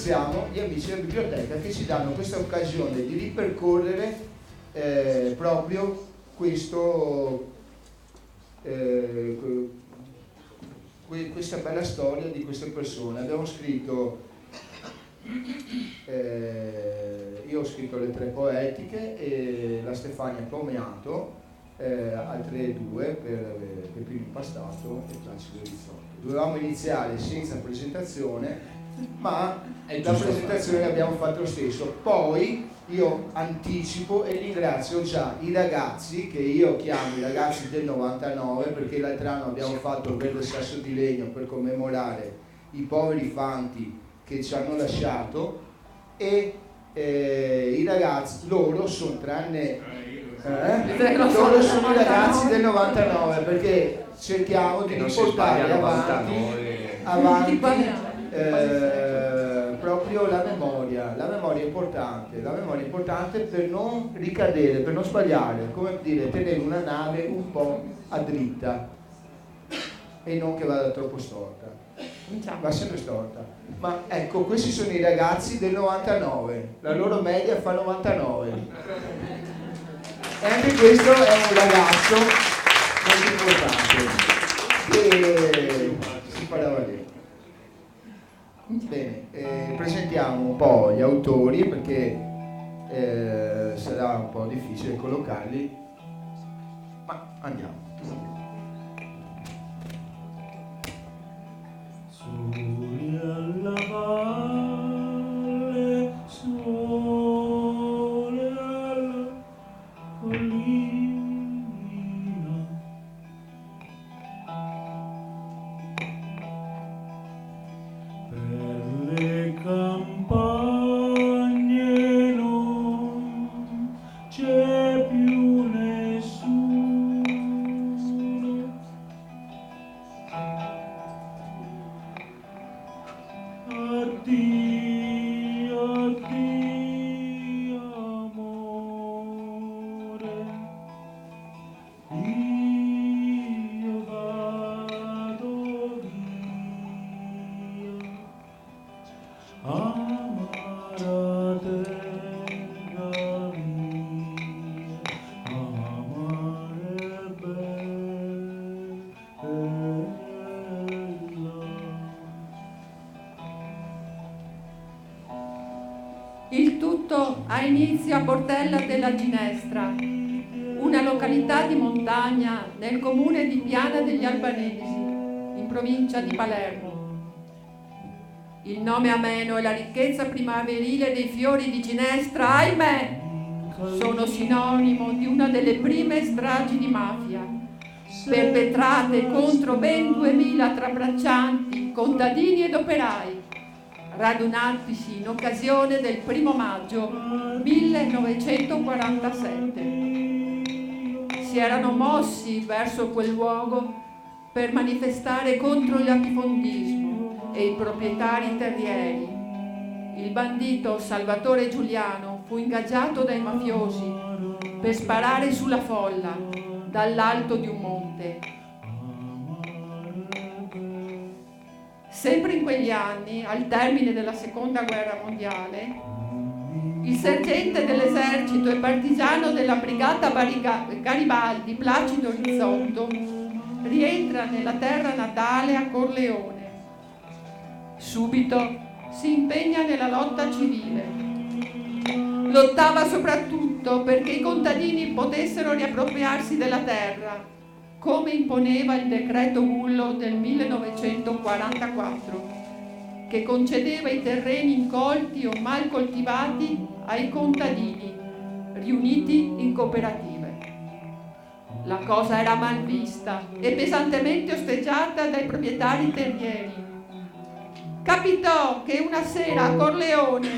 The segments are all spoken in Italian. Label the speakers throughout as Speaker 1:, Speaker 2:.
Speaker 1: ringraziamo gli amici della biblioteca che ci danno questa occasione di ripercorrere proprio questa bella storia di queste persone. Abbiamo scritto, io ho scritto le 3 poetiche e la Stefania Pomeato, altre 2 per Peppino Impastato e Placido Rizzotto. Dovevamo iniziare senza presentazione, ma la presentazione l'abbiamo fatta lo stesso. Poi io anticipo e ringrazio già i ragazzi, che io chiamo i ragazzi del 99, perché l'altro anno abbiamo fatto il Verde Sasso di Legno per commemorare i poveri fanti che ci hanno lasciato, e i ragazzi, loro sono loro sono i ragazzi del 99, perché cerchiamo di riportare avanti proprio la memoria è importante per non ricadere, per non sbagliare, come dire, tenere una nave un po' a dritta e non che vada troppo storta, va sempre storta. Ma ecco, questi sono i ragazzi del 99, la loro media fa 99 e anche questo è un ragazzo molto importante che si farà valere. Bene, presentiamo un po' gli autori, perché sarà un po' difficile collocarli, ma andiamo.
Speaker 2: Soli alla valle, sole alla collina, per le campagne non c'è più nessuno. Addio, addio amore, io vado via, amara terra mia, amare bella.
Speaker 3: Il tutto ha inizio a Portella della Ginestra, una località di montagna nel comune di Piana degli Albanesi, in provincia di Palermo. Il nome ameno e la ricchezza primaverile dei fiori di Ginestra, ahimè, sono sinonimo di una delle prime stragi di mafia, perpetrate contro ben 2000 trabbraccianti, contadini ed operai, radunatisi in occasione del 1° maggio 1947. Si erano mossi verso quel luogo per manifestare contro il latifondismo e i proprietari terrieri. Il bandito Salvatore Giuliano fu ingaggiato dai mafiosi per sparare sulla folla dall'alto di un monte. Sempre in quegli anni, al termine della Seconda Guerra Mondiale, il sergente dell'esercito e partigiano della brigata Garibaldi, Placido Rizzotto, rientra nella terra natale a Corleone. Subito si impegna nella lotta civile. Lottava soprattutto perché i contadini potessero riappropriarsi della terra, come imponeva il decreto Gullo del 1944, che concedeva i terreni incolti o mal coltivati ai contadini, riuniti in cooperative. La cosa era mal vista e pesantemente osteggiata dai proprietari terrieri. Capitò che una sera a Corleone,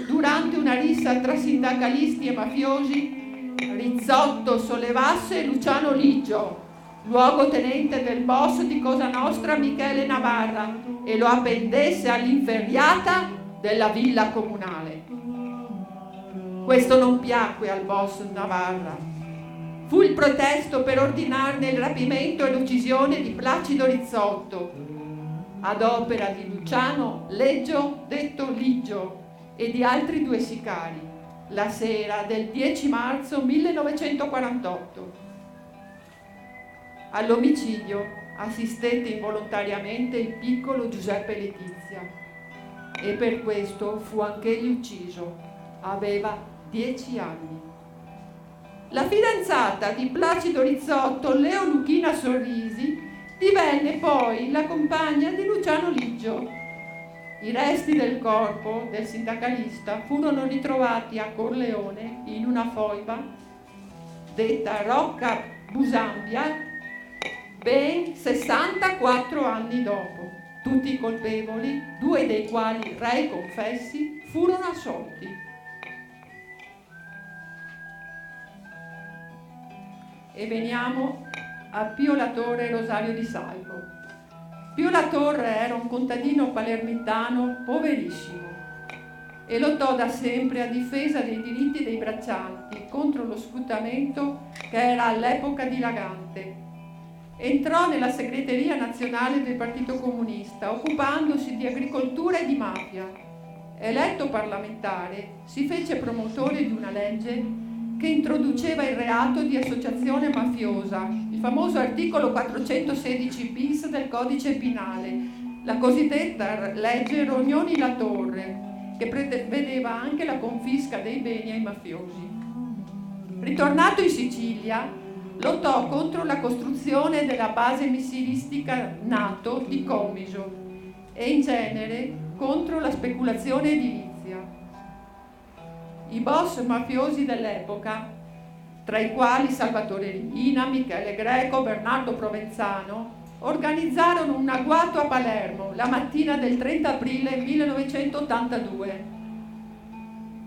Speaker 3: durante una rissa tra sindacalisti e mafiosi, Rizzotto sollevasse Luciano Liggio, luogotenente del boss di Cosa Nostra Michele Navarra, e lo appendesse all'inferriata della villa comunale. Questo non piacque al boss Navarra. Fu il pretesto per ordinarne il rapimento e l'uccisione di Placido Rizzotto. ad opera di Luciano Leggio, detto Liggio, e di altri 2 sicari, la sera del 10 marzo 1948. All'omicidio assistette involontariamente il piccolo Giuseppe Letizia e per questo fu anch'egli ucciso. Aveva 10 anni. La fidanzata di Placido Rizzotto, Leo Luchina Sorrisi, divenne poi la compagna di Luciano Liggio. I resti del corpo del sindacalista furono ritrovati a Corleone in una foiba detta Rocca Busambia ben 64 anni dopo. Tutti i colpevoli, 2 dei quali rei confessi, furono assolti. E veniamo a Pio La Torre Rosario di Salvo. Pio La Torre era un contadino palermitano poverissimo e lottò da sempre a difesa dei diritti dei braccianti contro lo sfruttamento che era all'epoca dilagante. Entrò nella segreteria nazionale del Partito Comunista, occupandosi di agricoltura e di mafia. Eletto parlamentare, si fece promotore di una legge che introduceva il reato di associazione mafiosa, il famoso articolo 416 bis del codice penale, la cosiddetta legge Rognoni-La Torre, che prevedeva anche la confisca dei beni ai mafiosi. Ritornato in Sicilia, lottò contro la costruzione della base missilistica NATO di Comiso e in genere contro la speculazione edilizia. I boss mafiosi dell'epoca, tra i quali Salvatore Riina, Michele Greco, Bernardo Provenzano, organizzarono un agguato a Palermo la mattina del 30 aprile 1982.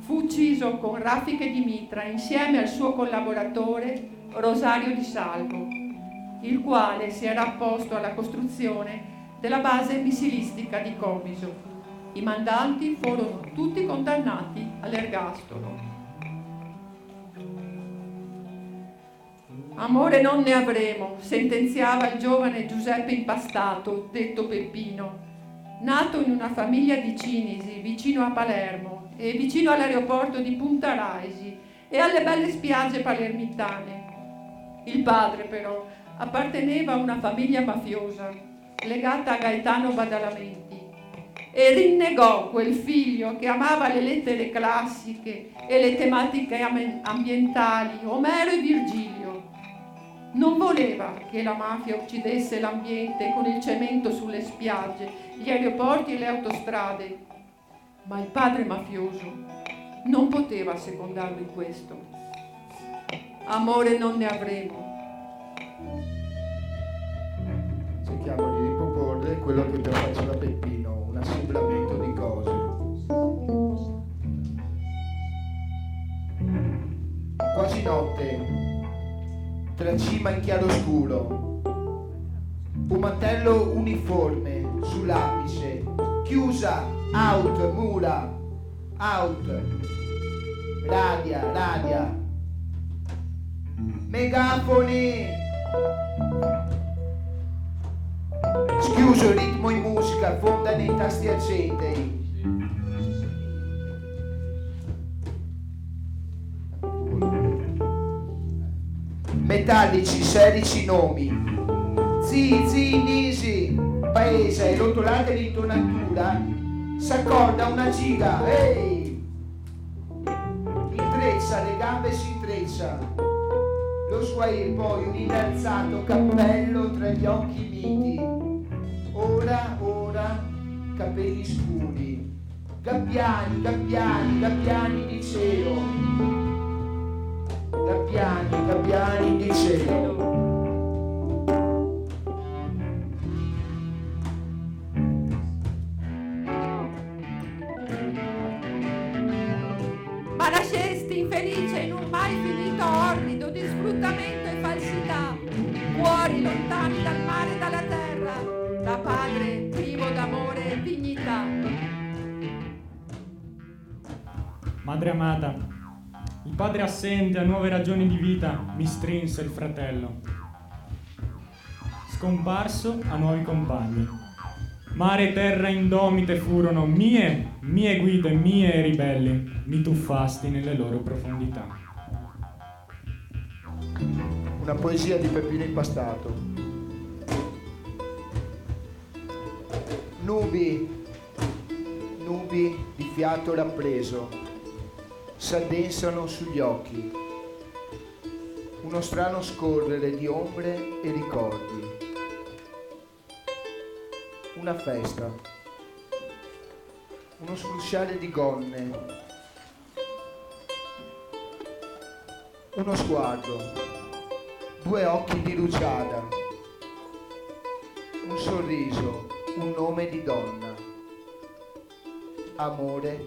Speaker 3: Fu ucciso con raffiche di mitra insieme al suo collaboratore Rosario di Salvo, il quale si era apposto alla costruzione della base missilistica di Comiso. I mandanti furono tutti condannati all'ergastolo. Amore non ne avremo, sentenziava il giovane Giuseppe Impastato, detto Peppino, nato in una famiglia di Cinisi, vicino a Palermo e vicino all'aeroporto di Punta Raisi e alle belle spiagge palermitane. Il padre, però, apparteneva a una famiglia mafiosa, legata a Gaetano Badalamenti, e rinnegò quel figlio che amava le lettere classiche e le tematiche ambientali, Omero e Virgilio. Non voleva che la mafia uccidesse l'ambiente con il cemento sulle spiagge, gli aeroporti e le autostrade, ma il padre mafioso non poteva secondarlo in questo. Amore non ne avremo.
Speaker 1: Cerchiamo di riproporre quello che abbiamo fatto da Peppino, un assemblamento di cose. Quasi notte, tracima in chiaroscuro, un mantello uniforme sull'apice, chiusa, out, mura, out, radia, megafoni, schiuso ritmo in musica, fonda nei tasti accendei. Metallici, serici nomi, Zizi, Nisi, paese, e rotolate l'intonatura, s'accorda una giga, ehi! Intreccia, le gambe si intreccia, lo sguair poi un innalzato cappello tra gli occhi miti, ora, capelli scuri, gabbiani di cielo. Gabbiani di cielo.
Speaker 3: Ma nascesti infelice in un mai finito orrido di sfruttamento e falsità, cuori lontani dal mare e dalla terra, da padre privo d'amore e dignità.
Speaker 2: Madre amata, il padre assente a nuove ragioni di vita mi strinse il fratello. Scomparso a nuovi compagni. Mare e terra indomite furono mie guide, mie ribelli, mi tuffasti nelle loro profondità.
Speaker 1: Una poesia di Peppino Impastato. Nubi di fiato rappreso, s'addensano sugli occhi. Uno strano scorrere di ombre e ricordi. Una festa, uno scrusciare di gonne, uno sguardo, due occhi di rugiada, un sorriso, un nome di donna. Amore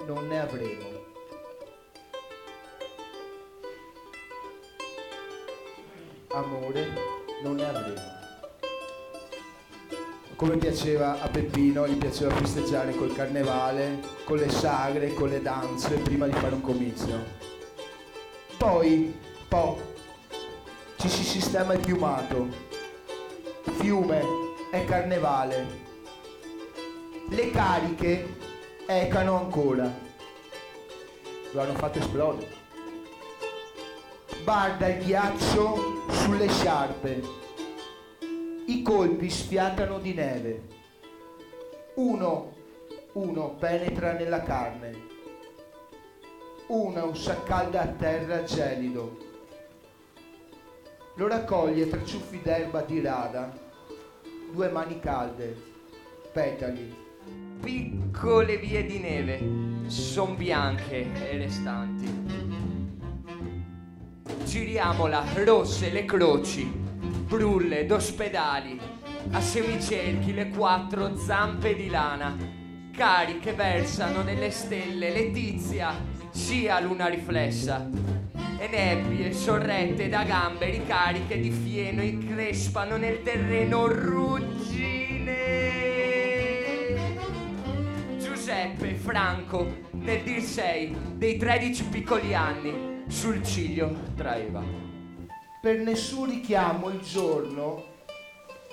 Speaker 1: non ne avremo. Amore non ne avremo. Come piaceva a Peppino, gli piaceva festeggiare col carnevale, con le sagre, con le danze, prima di fare un comizio. Poi ci si sistema il piumato. Fiume è carnevale. Le cariche ecano ancora. Lo hanno fatto esplodere. Barda il ghiaccio sulle sciarpe. I colpi sfiatano di neve. Uno penetra nella carne. Uno s'accalda a terra gelido. Lo raccoglie tra ciuffi d'erba di rada. Due mani calde, petali.
Speaker 4: Piccole vie di neve, son bianche e restanti. Giriamola, rosse le croci, brulle d'ospedali, a semicerchi le quattro zampe di lana, cari che versano nelle stelle, Letizia, sia luna riflessa, e nebbie sorrette da gamberi cariche di fieno increspano nel terreno ruggine. Giuseppe Franco, nel dir sei dei 13 piccoli anni, sul ciglio traeva.
Speaker 1: Per nessun richiamo il giorno,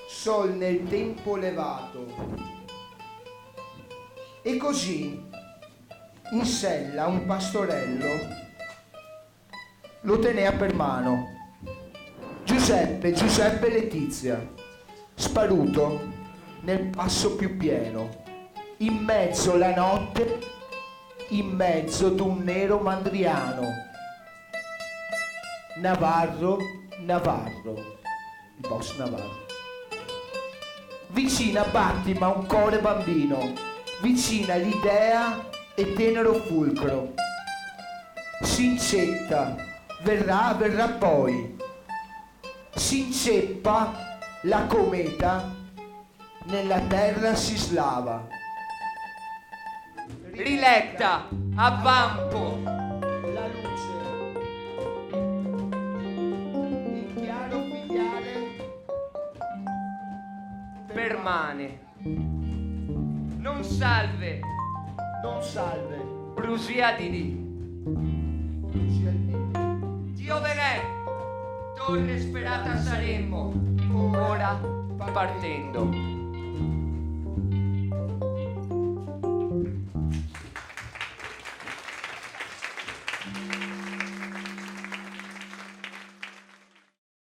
Speaker 1: sol nel tempo levato. E così, in sella un pastorello lo tenea per mano. Giuseppe Letizia, sparuto nel passo più pieno, in mezzo la notte, in mezzo d'un nero mandriano. Navarro, il boss Navarro. Vicina Battima un core bambino, vicina l'idea e tenero fulcro. S'incetta, verrà poi. S'inceppa la cometa, nella terra si slava.
Speaker 4: Riletta, avvampo.
Speaker 1: La luce.
Speaker 4: Permane. Non salve. Brusia di lì. Dio venè. Torre sperata saremmo. Ora partendo.